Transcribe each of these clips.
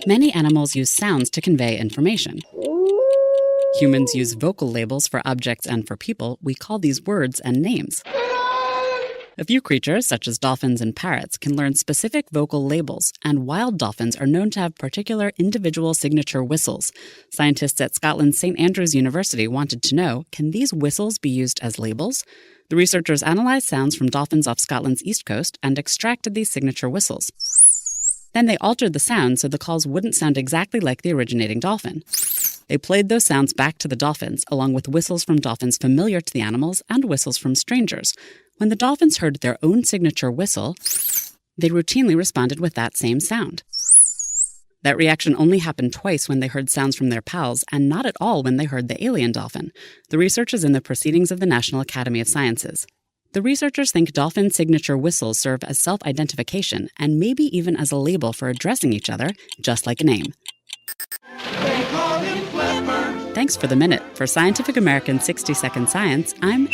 Many animals use sounds to convey information. Humans use vocal labels for objects and for people. We call these words and names. A few creatures, such as dolphins and parrots, can learn specific vocal labels, and wild dolphins are known to have particular individual signature whistles. Scientists at Scotland's St. Andrews University wanted to know, can these whistles be used as labels? The researchers analyzed sounds from dolphins off Scotland's east coast and extracted these signature whistles. Then they altered the sound so the calls wouldn't sound exactly like the originating dolphin. They played those sounds back to the dolphins, along with whistles from dolphins familiar to the animals and whistles from strangers. When the dolphins heard their own signature whistle, they routinely responded with that same sound. That reaction only happened twice when they heard sounds from their pals, and not at all when they heard the alien dolphin. The research is in the Proceedings of the National Academy of Sciences. The researchers think dolphin signature whistles serve as self-identification and maybe even as a label for addressing each other, just like a name. Thanks for the minute. For Scientific American 60-Second Science, I'm...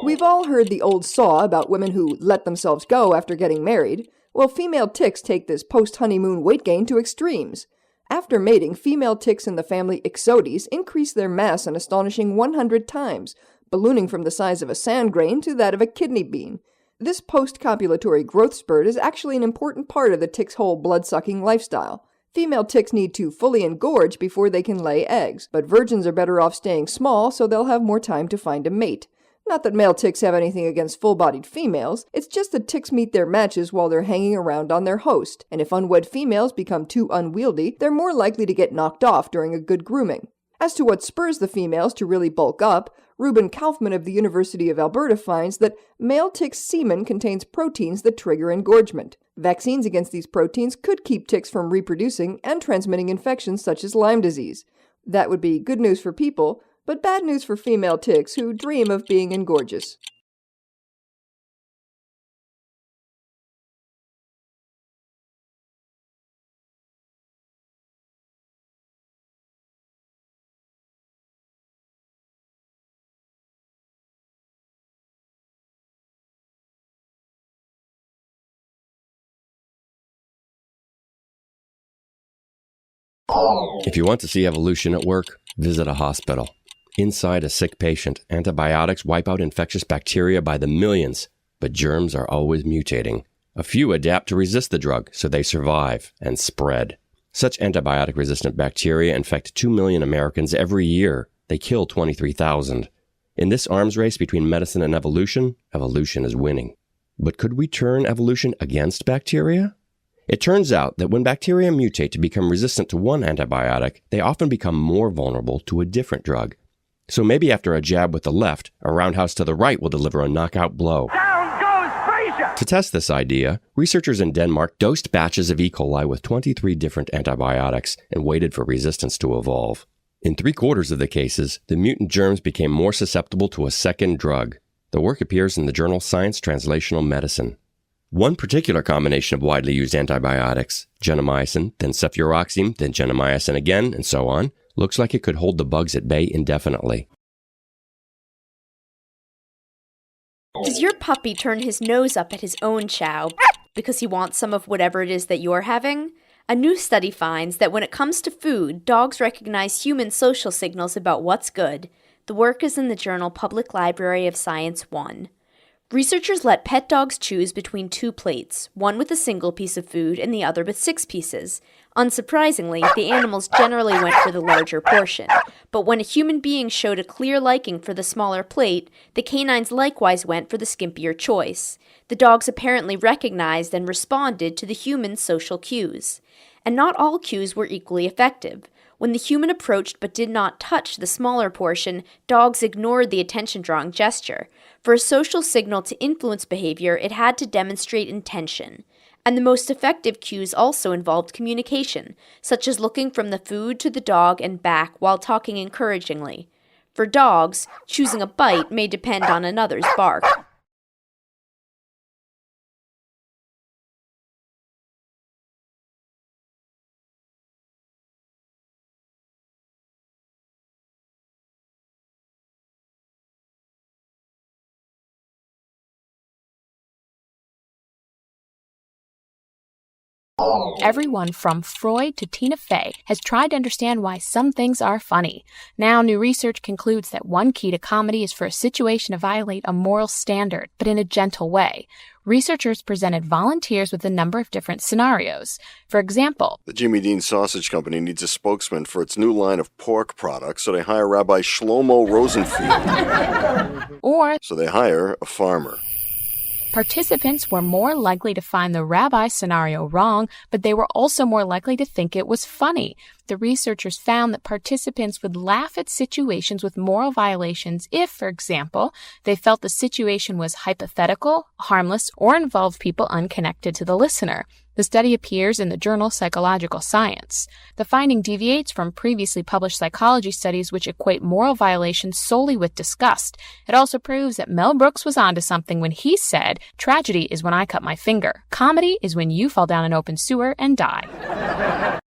We've all heard the old saw about women who let themselves go after getting married. Well, female ticks take this post-honeymoon weight gain to extremes. After mating, female ticks in the family Ixodes increase their mass an astonishing 100 times, ballooning from the size of a sand grain to that of a kidney bean. This post-copulatory growth spurt is actually an important part of the tick's whole blood-sucking lifestyle. Female ticks need to fully engorge before they can lay eggs, but virgins are better off staying small so they'll have more time to find a mate. Not that male ticks have anything against full-bodied females, it's just that ticks meet their matches while they're hanging around on their host, and if unwed females become too unwieldy, they're more likely to get knocked off during a good grooming. As to what spurs the females to really bulk up, Ruben Kaufman of the University of Alberta finds that male ticks' semen contains proteins that trigger engorgement. Vaccines against these proteins could keep ticks from reproducing and transmitting infections such as Lyme disease. That would be good news for people, but bad news for female ticks who dream of being engorgeous. If you want to see evolution at work, visit a hospital. Inside a sick patient, antibiotics wipe out infectious bacteria by the millions, but germs are always mutating. A few adapt to resist the drug, so they survive and spread. Such antibiotic-resistant bacteria infect 2 million Americans every year. They kill 23,000. In this arms race between medicine and evolution, evolution is winning. But could we turn evolution against bacteria? It turns out that when bacteria mutate to become resistant to one antibiotic, they often become more vulnerable to a different drug. So maybe after a jab with the left, a roundhouse to the right will deliver a knockout blow. Down goes Frazier! To test this idea, researchers in Denmark dosed batches of E. coli with 23 different antibiotics and waited for resistance to evolve. In 3/4 of the cases, the mutant germs became more susceptible to a second drug. The work appears in the journal Science Translational Medicine. One particular combination of widely used antibiotics, gentamicin, then cefuroxime, then gentamicin again, and so on, looks like it could hold the bugs at bay indefinitely. Does your puppy turn his nose up at his own chow because he wants some of whatever it is that you're having? A new study finds that when it comes to food, dogs recognize human social signals about what's good. The work is in the journal Public Library of Science 1. Researchers let pet dogs choose between 2 plates, one with a single piece of food and the other with 6 pieces. Unsurprisingly, the animals generally went for the larger portion, but when a human being showed a clear liking for the smaller plate, the canines likewise went for the skimpier choice. The dogs apparently recognized and responded to the human's social cues. And not all cues were equally effective. When the human approached but did not touch the smaller portion, dogs ignored the attention-drawing gesture. For a social signal to influence behavior, it had to demonstrate intention. And the most effective cues also involved communication, such as looking from the food to the dog and back while talking encouragingly. For dogs, choosing a bite may depend on another's bark. Everyone from Freud to Tina Fey has tried to understand why some things are funny. Now, new research concludes that one key to comedy is for a situation to violate a moral standard, but in a gentle way. Researchers presented volunteers with a number of different scenarios. For example, the Jimmy Dean Sausage Company needs a spokesman for its new line of pork products, so they hire Rabbi Shlomo Rosenfield. Or, so they hire a farmer. Participants were more likely to find the rabbi scenario wrong, but they were also more likely to think it was funny. The researchers found that participants would laugh at situations with moral violations if, for example, they felt the situation was hypothetical, harmless, or involved people unconnected to the listener. The study appears in the journal Psychological Science. The finding deviates from previously published psychology studies which equate moral violations solely with disgust. It also proves that Mel Brooks was onto something when he said, "Tragedy is when I cut my finger. Comedy is when you fall down an open sewer and die."